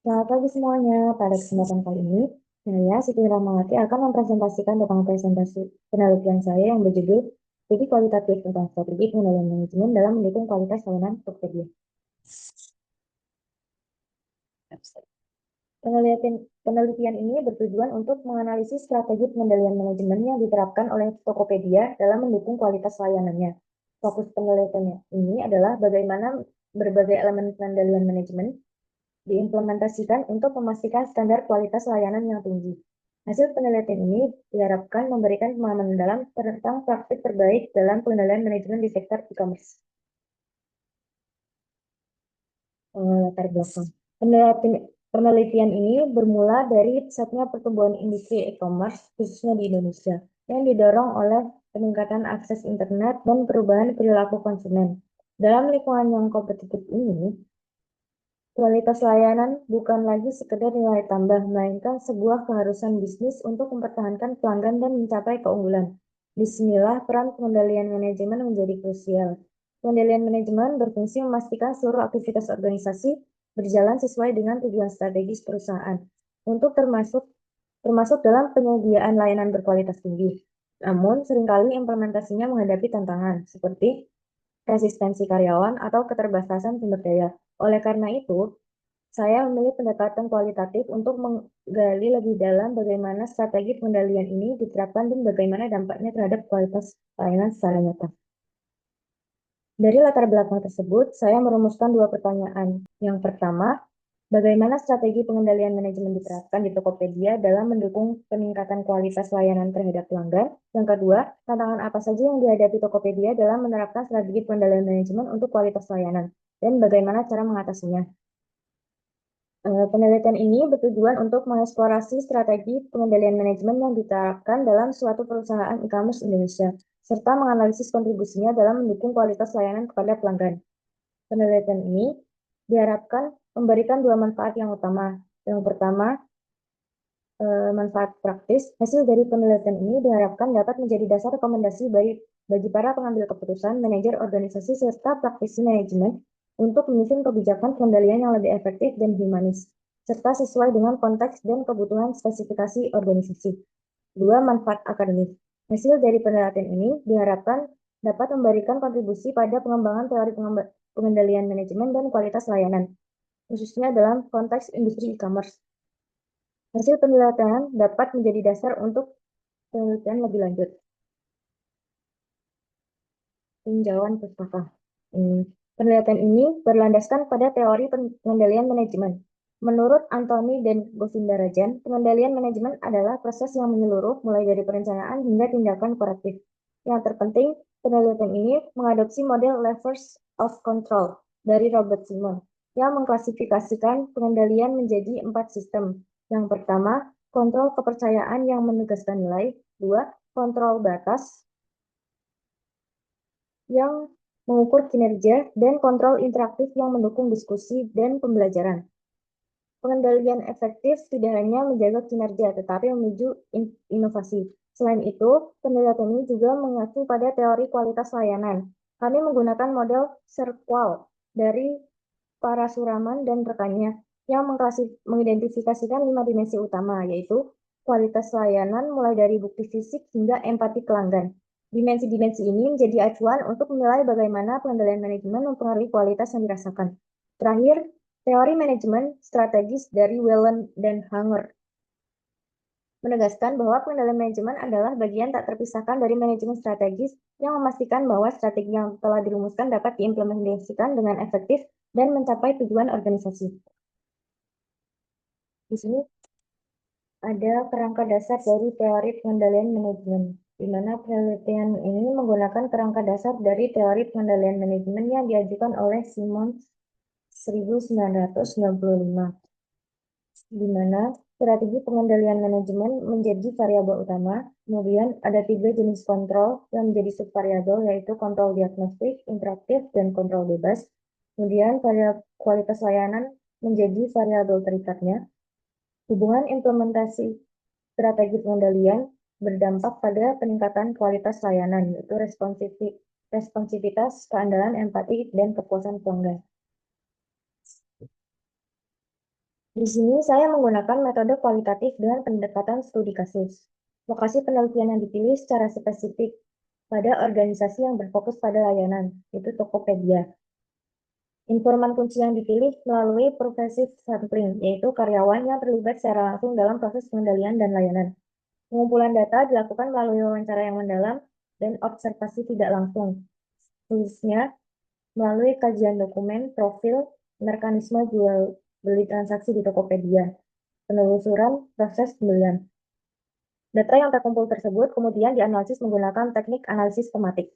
Selamat pagi semuanya. Pada kesempatan kali ini, saya Siti Rahmawati akan mempresentasikan tentang presentasi penelitian saya yang berjudul Studi Kualitatif tentang Strategi Pengendalian Manajemen dalam Mendukung Kualitas Layanan Tokopedia. Penelitian ini bertujuan untuk menganalisis strategi pengendalian manajemen yang diterapkan oleh Tokopedia dalam mendukung kualitas layanannya. Fokus penelitian ini adalah bagaimana berbagai elemen pengendalian manajemen diimplementasikan untuk memastikan standar kualitas layanan yang tinggi. Hasil penelitian ini diharapkan memberikan pemahaman mendalam tentang praktik terbaik dalam pengendalian manajemen di sektor e-commerce. Latar belakang. Penelitian ini bermula dari pesatnya pertumbuhan industri e-commerce, khususnya di Indonesia, yang didorong oleh peningkatan akses internet dan perubahan perilaku konsumen. Dalam lingkungan yang kompetitif ini, kualitas layanan bukan lagi sekedar nilai tambah, melainkan sebuah keharusan bisnis untuk mempertahankan pelanggan dan mencapai keunggulan. Disinilah peran pengendalian manajemen menjadi krusial. Pengendalian manajemen berfungsi memastikan seluruh aktivitas organisasi berjalan sesuai dengan tujuan strategis perusahaan, untuk termasuk dalam penyediaan layanan berkualitas tinggi. Namun, seringkali implementasinya menghadapi tantangan, seperti resistensi karyawan atau keterbatasan sumber daya. Oleh karena itu, saya memilih pendekatan kualitatif untuk menggali lebih dalam bagaimana strategi pengendalian ini diterapkan dan bagaimana dampaknya terhadap kualitas layanan secara nyata. Dari latar belakang tersebut, saya merumuskan dua pertanyaan. Yang pertama, bagaimana strategi pengendalian manajemen diterapkan di Tokopedia dalam mendukung peningkatan kualitas layanan terhadap pelanggan? Yang kedua, tantangan apa saja yang dihadapi Tokopedia dalam menerapkan strategi pengendalian manajemen untuk kualitas layanan? Dan bagaimana cara mengatasinya? Penelitian ini bertujuan untuk mengeksplorasi strategi pengendalian manajemen yang diterapkan dalam suatu perusahaan e-commerce Indonesia, serta menganalisis kontribusinya dalam mendukung kualitas layanan kepada pelanggan. Penelitian ini diharapkan memberikan dua manfaat yang utama. Yang pertama, manfaat praktis. Hasil dari penelitian ini diharapkan dapat menjadi dasar rekomendasi bagi para pengambil keputusan, manajer organisasi, serta praktisi manajemen untuk menyusun kebijakan pengendalian yang lebih efektif dan humanis, serta sesuai dengan konteks dan kebutuhan spesifikasi organisasi. Dua, manfaat akademik. Hasil dari penelitian ini diharapkan dapat memberikan kontribusi pada pengembangan teori pengendalian manajemen dan kualitas layanan, khususnya dalam konteks industri e-commerce. Hasil penelitian dapat menjadi dasar untuk penelitian lebih lanjut. Tinjauan pustaka. Penelitian ini berlandaskan pada teori pengendalian manajemen. Menurut Anthony dan Govindarajan, pengendalian manajemen adalah proses yang menyeluruh mulai dari perencanaan hingga tindakan korektif. Yang terpenting, penelitian ini mengadopsi model levers of control dari Robert Simon yang mengklasifikasikan pengendalian menjadi 4 sistem. Yang pertama, kontrol kepercayaan yang menegaskan nilai. 2, kontrol batas yang mengukur kinerja, dan kontrol interaktif yang mendukung diskusi dan pembelajaran. Pengendalian efektif tidak hanya menjaga kinerja, tetapi menuju inovasi. Selain itu, penelitian ini juga mengacu pada teori kualitas layanan. Kami menggunakan model SERQUAL dari Parasuraman dan rekannya yang mengidentifikasikan 5 dimensi utama, yaitu kualitas layanan mulai dari bukti fisik hingga empati pelanggan. Dimensi-dimensi ini menjadi acuan untuk menilai bagaimana pengendalian manajemen mempengaruhi kualitas yang dirasakan. Terakhir, teori manajemen strategis dari Whelan dan Hanger menegaskan bahwa pengendalian manajemen adalah bagian tak terpisahkan dari manajemen strategis yang memastikan bahwa strategi yang telah dirumuskan dapat diimplementasikan dengan efektif dan mencapai tujuan organisasi. Di sini ada kerangka dasar dari teori pengendalian manajemen, di mana penelitian ini menggunakan kerangka dasar dari teori pengendalian manajemen yang diajukan oleh Simon 1995, di mana strategi pengendalian manajemen menjadi variabel utama. Kemudian ada 3 jenis kontrol yang menjadi subvariabel, yaitu kontrol diagnostik, interaktif, dan kontrol bebas. Kemudian kualitas layanan menjadi variabel terikatnya. Hubungan implementasi strategi pengendalian berdampak pada peningkatan kualitas layanan, yaitu responsivitas, keandalan, empati, dan kepuasan pelanggan. Di sini saya menggunakan metode kualitatif dengan pendekatan studi kasus. Lokasi penelitian yang dipilih secara spesifik pada organisasi yang berfokus pada layanan, yaitu Tokopedia. Informan kunci yang dipilih melalui progressive sampling, yaitu karyawan yang terlibat secara langsung dalam proses pengendalian dan layanan. Pengumpulan data dilakukan melalui wawancara yang mendalam dan observasi tidak langsung, khususnya melalui kajian dokumen, profil, mekanisme jual beli transaksi di Tokopedia, penelusuran proses pembelian. Data yang terkumpul tersebut kemudian dianalisis menggunakan teknik analisis tematik.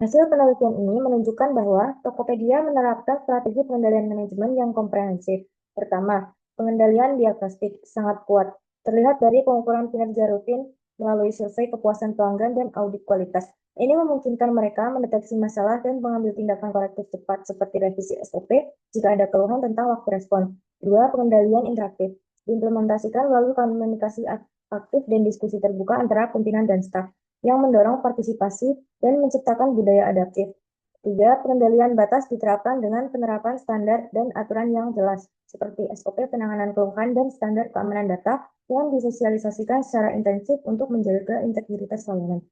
Hasil penelitian ini menunjukkan bahwa Tokopedia menerapkan strategi pengendalian manajemen yang komprehensif. Pertama, pengendalian diagnostik sangat kuat, terlihat dari pengukuran kinerja rutin melalui survei kepuasan pelanggan dan audit kualitas. Ini memungkinkan mereka mendeteksi masalah dan mengambil tindakan korektif cepat seperti revisi SOP jika ada keluhan tentang waktu respon. Dua, pengendalian interaktif diimplementasikan melalui komunikasi aktif dan diskusi terbuka antara pimpinan dan staf yang mendorong partisipasi dan menciptakan budaya adaptif. Tiga, pengendalian batas diterapkan dengan penerapan standar dan aturan yang jelas, seperti SOP penanganan keluhan dan standar keamanan data yang disosialisasikan secara intensif untuk menjaga integritas layanan.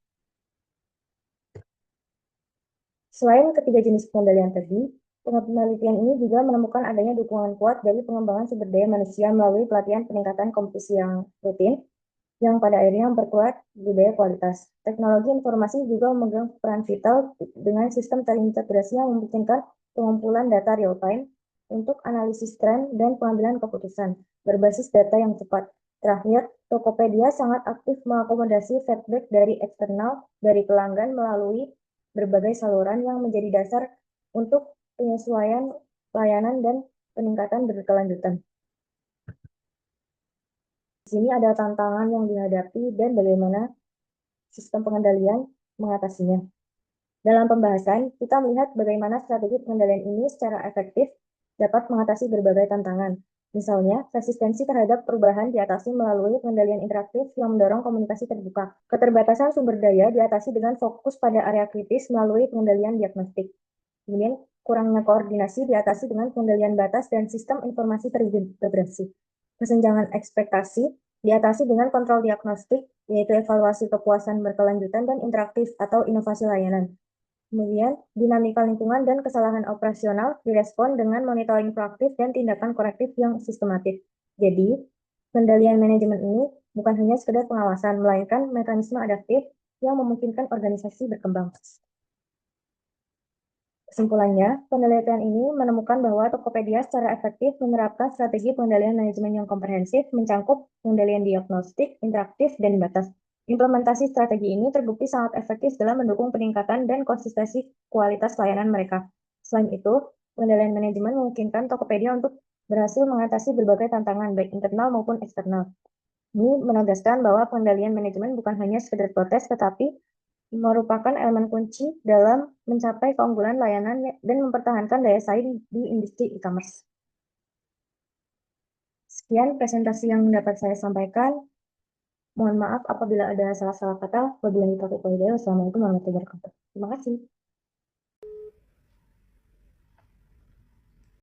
Selain ketiga jenis pengendalian tadi, penelitian ini juga menemukan adanya dukungan kuat dari pengembangan sumber daya manusia melalui pelatihan peningkatan kompetisi yang rutin, yang pada akhirnya memperkuat budaya kualitas. Teknologi informasi juga memegang peran vital dengan sistem terintegrasi yang memungkinkan pengumpulan data real-time untuk analisis tren dan pengambilan keputusan berbasis data yang cepat. Terakhir, Tokopedia sangat aktif mengakomodasi feedback dari eksternal, dari pelanggan melalui berbagai saluran yang menjadi dasar untuk penyesuaian layanan dan peningkatan berkelanjutan. Di sini ada tantangan yang dihadapi dan bagaimana sistem pengendalian mengatasinya. Dalam pembahasan, kita melihat bagaimana strategi pengendalian ini secara efektif dapat mengatasi berbagai tantangan. Misalnya, resistensi terhadap perubahan diatasi melalui pengendalian interaktif yang mendorong komunikasi terbuka. Keterbatasan sumber daya diatasi dengan fokus pada area kritis melalui pengendalian diagnostik. Kemudian, kurangnya koordinasi diatasi dengan pengendalian batas dan sistem informasi terintegrasi. Kesenjangan ekspektasi diatasi dengan kontrol diagnostik, yaitu evaluasi kepuasan berkelanjutan dan interaktif atau inovasi layanan. Kemudian, dinamika lingkungan dan kesalahan operasional direspon dengan monitoring proaktif dan tindakan korektif yang sistematis. Jadi, pengendalian manajemen ini bukan hanya sekedar pengawasan, melainkan mekanisme adaptif yang memungkinkan organisasi berkembang. Kesimpulannya, penelitian ini menemukan bahwa Tokopedia secara efektif menerapkan strategi pengendalian manajemen yang komprehensif, mencakup pengendalian diagnostik, interaktif, dan batas. Implementasi strategi ini terbukti sangat efektif dalam mendukung peningkatan dan konsistensi kualitas layanan mereka. Selain itu, pengendalian manajemen memungkinkan Tokopedia untuk berhasil mengatasi berbagai tantangan, baik internal maupun eksternal. Ini menegaskan bahwa pengendalian manajemen bukan hanya sekedar protes, tetapi merupakan elemen kunci dalam mencapai keunggulan layanan dan mempertahankan daya saing di industri e-commerce. Sekian presentasi yang dapat saya sampaikan. Mohon maaf apabila ada salah-salah kata. Wabillahi taufiq wal hidayah. Wassalamualaikum warahmatullahi wabarakatuh. Terima kasih.